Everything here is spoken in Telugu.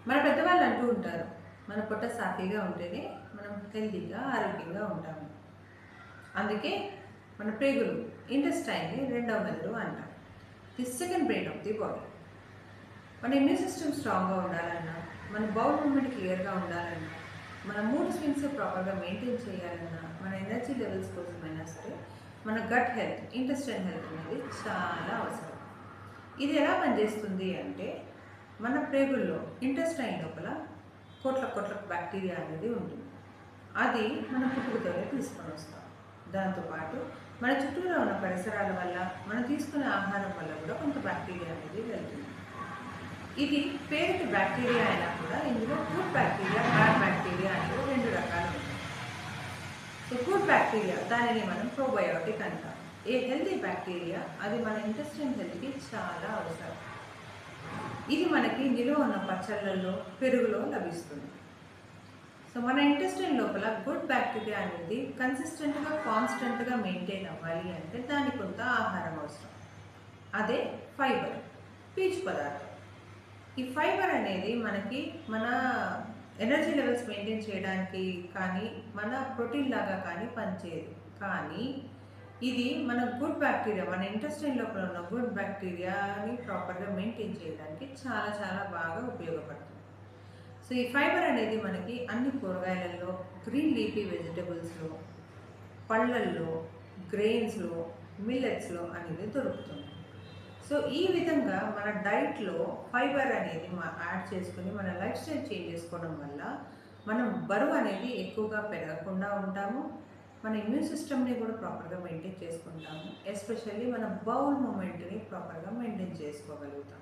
మన పెద్దవాళ్ళు అంటూ ఉంటారు, మన పొట్ట సాఫీగా ఉంటేనే మనం హెల్తీగా ఆరోగ్యంగా ఉంటాము. అందుకే మన ప్రేగులు ఇంటెస్టైన్ని రెండవ మెదడు అంటాం. The second brain of the body. మన ఇమ్యూన్ సిస్టమ్ స్ట్రాంగ్గా ఉండాలన్నా, మన బౌల్ మూమెంట్ క్లియర్గా ఉండాలన్నా, మన మూడ్ స్వింగ్స్ ప్రాపర్గా మెయింటైన్ చేయాలన్నా, మన ఎనర్జీ లెవెల్స్ కోసమైనా సరే మన గట్ హెల్త్, ఇంటెస్టైన్ హెల్త్ అనేది చాలా అవసరం. ఇది ఎలా పనిచేస్తుంది అంటే, మన ప్రేగుల్లో ఇంటెస్టైన్ లోపల కోట్ల కోట్ల బ్యాక్టీరియా అనేది ఉంటుంది. అది మన పుట్టుకతోనే తీసుకొని వస్తాం. దాంతోపాటు మన చుట్టూరా ఉన్న పరిసరాల వల్ల, మనం తీసుకునే ఆహారం వల్ల కూడా కొంత బ్యాక్టీరియా అనేది వెళ్తుంది. ఇది పేరుకి బ్యాక్టీరియా అయినా కూడా ఇందులో గుడ్ బ్యాక్టీరియా, బ్యాడ్ బ్యాక్టీరియా అనేవి రెండు రకాలు ఉంటాయి. సో గుడ్ బ్యాక్టీరియా దానిని మనం ప్రోబయోటిక్ అంటాం. ఏ హెల్తీ బ్యాక్టీరియా అది మన ఇంటెస్టైన్ హెల్త్కి చాలా అవసరం. ఇది మనకి నిలువ ఉన్న పచ్చళ్ళల్లో, పెరుగులో లభిస్తుంది. సో మన ఇంటెస్టైన్ లోపల గుడ్ బ్యాక్టీరియా అనేది కన్సిస్టెంట్గా, కాన్స్టెంట్గా మెయింటైన్ అవ్వాలి అంటే దానికి కొంత ఆహారం అవసరం. అదే ఫైబర్, పీచు పదార్థం. ఈ ఫైబర్ అనేది మనకి మన ఎనర్జీ లెవెల్స్ మెయింటైన్ చేయడానికి కానీ, మన ప్రోటీన్ లాగా కానీ పనిచేయదు. కానీ ఇది మన గుడ్ బ్యాక్టీరియా, మన ఇంటెస్టైన్ లోపల ఉన్న గుడ్ బ్యాక్టీరియాని ప్రాపర్గా మెయింటైన్ చేయడానికి చాలా చాలా బాగా ఉపయోగపడుతుంది. సో ఈ ఫైబర్ అనేది మనకి అన్ని కూరగాయలలో, గ్రీన్ లీఫీ వెజిటబుల్స్లో, పళ్ళల్లో, గ్రెయిన్స్లో, మిల్లెట్స్లో అనేది దొరుకుతుంది. సో ఈ విధంగా మన డైట్లో ఫైబర్ అనేది యాడ్ చేసుకుని మన లైఫ్ స్టైల్ చేంజ్ చేసుకోవడం వల్ల మనం బరువు అనేది ఎక్కువగా పెరగకుండా ఉంటాము. మన ఇమ్యూన్ సిస్టమ్ని కూడా ప్రాపర్గా మెయింటైన్ చేసుకుంటాము. ఎస్పెషల్లీ మన బౌల్ మూమెంట్ని ప్రాపర్గా మెయింటైన్ చేసుకోగలుగుతాం.